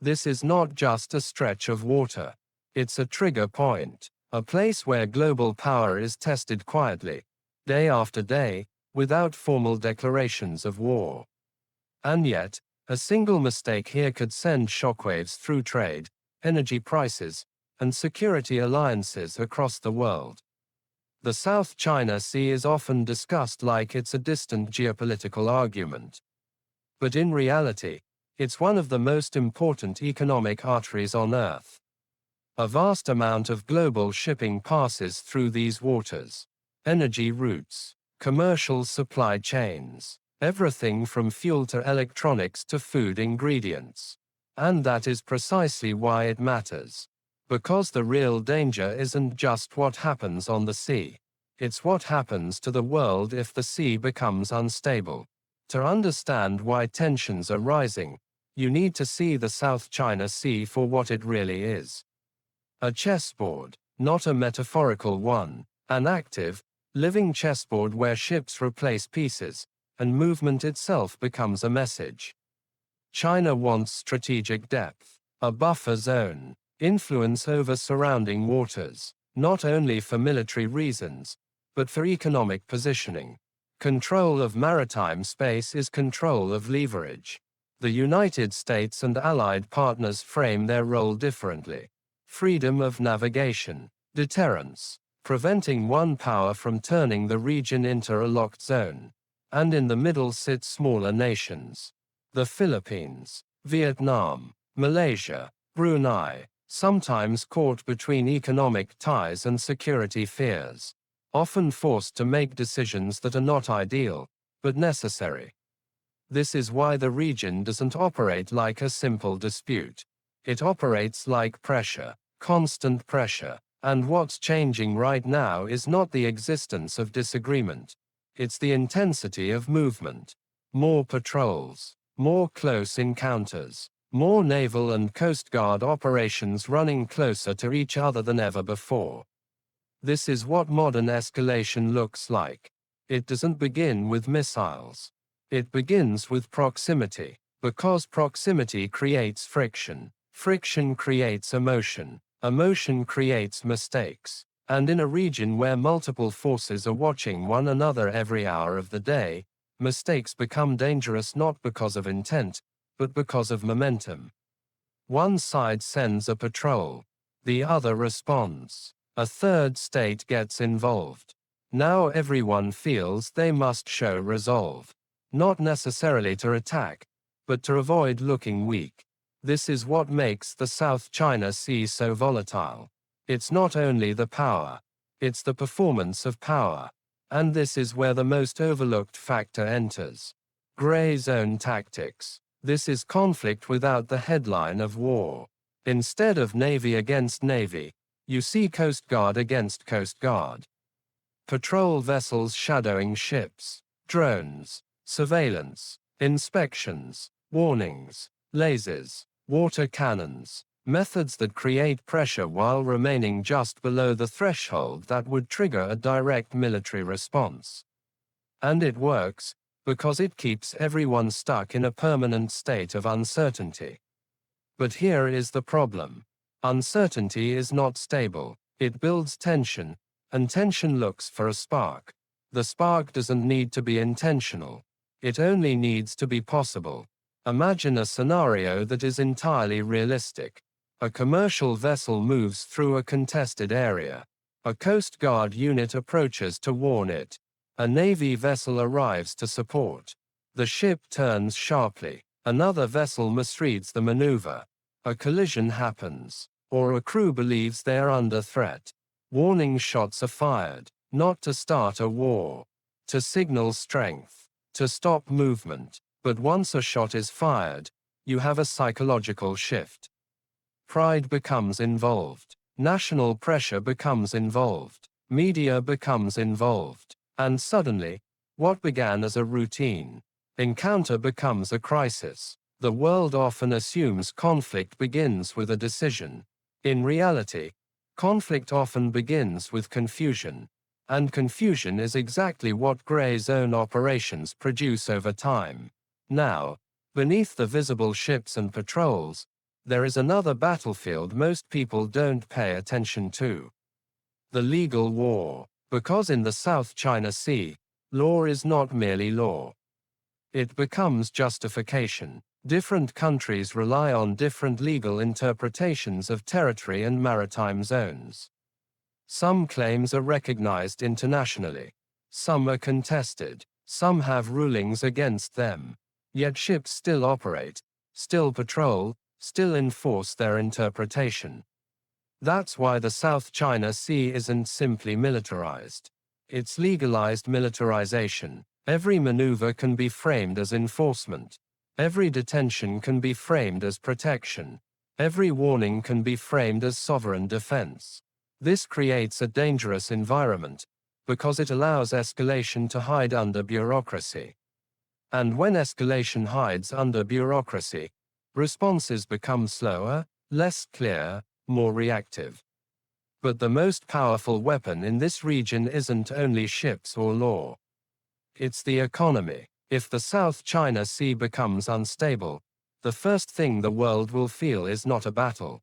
This is not just a stretch of water. It's a trigger point, a place where global power is tested quietly, day after day, without formal declarations of war. And yet, a single mistake here could send shockwaves through trade, energy prices, and security alliances across the world. The South China Sea is often discussed like it's a distant geopolitical argument. But in reality, it's one of the most important economic arteries on Earth. A vast amount of global shipping passes through these waters. Energy routes, commercial supply chains, everything from fuel to electronics to food ingredients. And that is precisely why it matters. Because the real danger isn't just what happens on the sea. It's what happens to the world if the sea becomes unstable. To understand why tensions are rising, you need to see the South China Sea for what it really is. A chessboard, not a metaphorical one, an active, living chessboard where ships replace pieces, and movement itself becomes a message. China wants strategic depth, a buffer zone, influence over surrounding waters, not only for military reasons, but for economic positioning. Control of maritime space is control of leverage. The United States and allied partners frame their role differently. Freedom of navigation, deterrence, preventing one power from turning the region into a locked zone. And in the middle sit smaller nations. The Philippines, Vietnam, Malaysia, Brunei, sometimes caught between economic ties and security fears. Often forced to make decisions that are not ideal, but necessary. This is why the region doesn't operate like a simple dispute. It operates like pressure, constant pressure, and what's changing right now is not the existence of disagreement. It's the intensity of movement. More patrols, more close encounters, more naval and coast guard operations running closer to each other than ever before. This is what modern escalation looks like. It doesn't begin with missiles. It begins with proximity, because proximity creates friction. Friction creates emotion. Emotion creates mistakes. And in a region where multiple forces are watching one another every hour of the day, mistakes become dangerous not because of intent, but because of momentum. One side sends a patrol. The other responds. A third state gets involved. Now everyone feels they must show resolve. Not necessarily to attack, but to avoid looking weak. This is what makes the South China Sea so volatile. It's not only the power, it's the performance of power. And this is where the most overlooked factor enters. Gray zone tactics. This is conflict without the headline of war. Instead of navy against navy, you see Coast Guard against Coast Guard. Patrol vessels shadowing ships, drones, surveillance, inspections, warnings, lasers, water cannons, methods that create pressure while remaining just below the threshold that would trigger a direct military response. And it works, because it keeps everyone stuck in a permanent state of uncertainty. But here is the problem. Uncertainty is not stable. It builds tension, and tension looks for a spark. The spark doesn't need to be intentional. It only needs to be possible. Imagine a scenario that is entirely realistic. A commercial vessel moves through a contested area. A Coast Guard unit approaches to warn it. A Navy vessel arrives to support. The ship turns sharply. Another vessel misreads the maneuver. A collision happens, or a crew believes they are under threat. Warning shots are fired, not to start a war, to signal strength, to stop movement. But once a shot is fired, you have a psychological shift. Pride becomes involved. National pressure becomes involved. Media becomes involved. And suddenly, what began as a routine encounter becomes a crisis. The world often assumes conflict begins with a decision. In reality, conflict often begins with confusion. And confusion is exactly what gray zone operations produce over time. Now, beneath the visible ships and patrols, There is another battlefield most people don't pay attention to. The legal war. Because in the South China Sea, law is not merely law. It becomes justification. Different countries rely on different legal interpretations of territory and maritime zones. Some claims are recognized internationally. Some are contested. Some have rulings against them. Yet ships still operate, still patrol, still enforce their interpretation. That's why the South China Sea isn't simply militarized. It's legalized militarization. Every maneuver can be framed as enforcement. Every detention can be framed as protection. Every warning can be framed as sovereign defense. This creates a dangerous environment, because it allows escalation to hide under bureaucracy. And when escalation hides under bureaucracy, responses become slower, less clear, more reactive. But the most powerful weapon in this region isn't only ships or law. It's the economy. If the South China Sea becomes unstable, the first thing the world will feel is not a battle.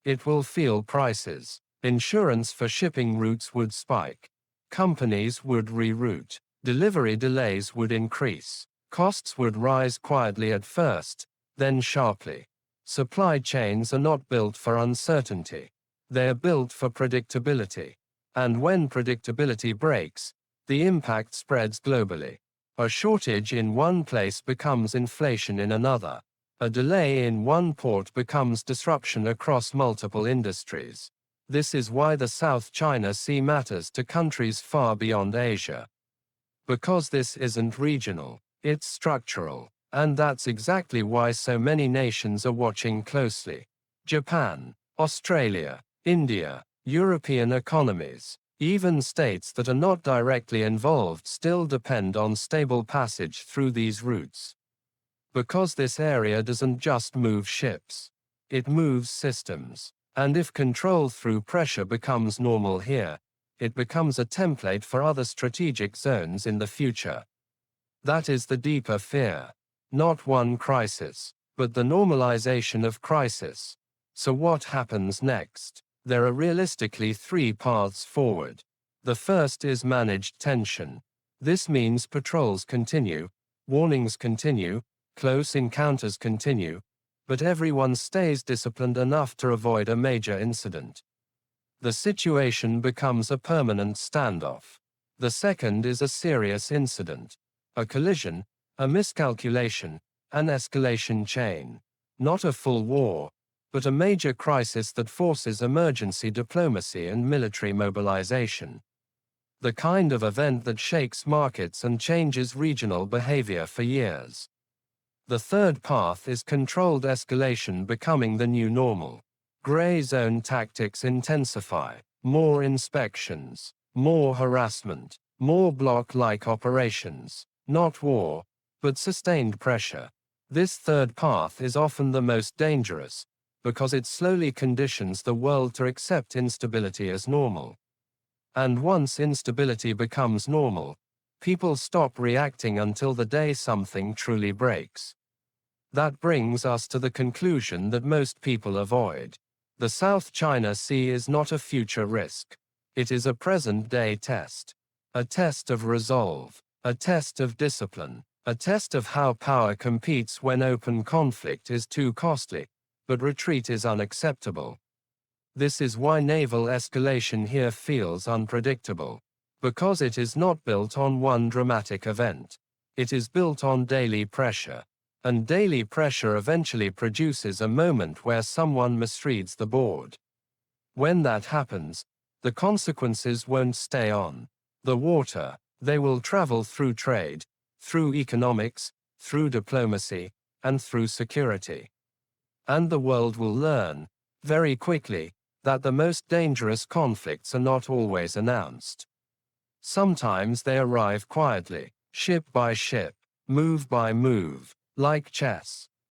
It will feel prices. Insurance for shipping routes would spike. Companies would reroute. Delivery delays would increase. Costs would rise quietly at first, then sharply. Supply chains are not built for uncertainty. They are built for predictability. And when predictability breaks, the impact spreads globally. A shortage in one place becomes inflation in another. A delay in one port becomes disruption across multiple industries. This is why the South China Sea matters to countries far beyond Asia. Because this isn't regional, it's structural. And that's exactly why so many nations are watching closely. Japan, Australia, India, European economies, even states that are not directly involved still depend on stable passage through these routes. Because this area doesn't just move ships, it moves systems. And if control through pressure becomes normal here, it becomes a template for other strategic zones in the future. That is the deeper fear. Not one crisis, but the normalization of crisis. So what happens next? There are realistically three paths forward. The first is managed tension. This means patrols continue, warnings continue, close encounters continue, but everyone stays disciplined enough to avoid a major incident. The situation becomes a permanent standoff. The second is a serious incident, a collision, a miscalculation, an escalation chain. Not a full war, but a major crisis that forces emergency diplomacy and military mobilization. The kind of event that shakes markets and changes regional behavior for years. The third path is controlled escalation becoming the new normal. Gray zone tactics intensify. More inspections, more harassment, more block-like operations. Not war, but sustained pressure. This third path is often the most dangerous, because it slowly conditions the world to accept instability as normal. And once instability becomes normal, people stop reacting until the day something truly breaks. That brings us to the conclusion that most people avoid. The South China Sea is not a future risk. It is a present-day test. A test of resolve. A test of discipline. A test of how power competes when open conflict is too costly, but retreat is unacceptable. This is why naval escalation here feels unpredictable. Because it is not built on one dramatic event. It is built on daily pressure. And daily pressure eventually produces a moment where someone misreads the board. When that happens, the consequences won't stay on the water. They will travel through trade, through economics, through diplomacy, and through security. And the world will learn, very quickly, that the most dangerous conflicts are not always announced. Sometimes they arrive quietly, ship by ship, move by move, like chess.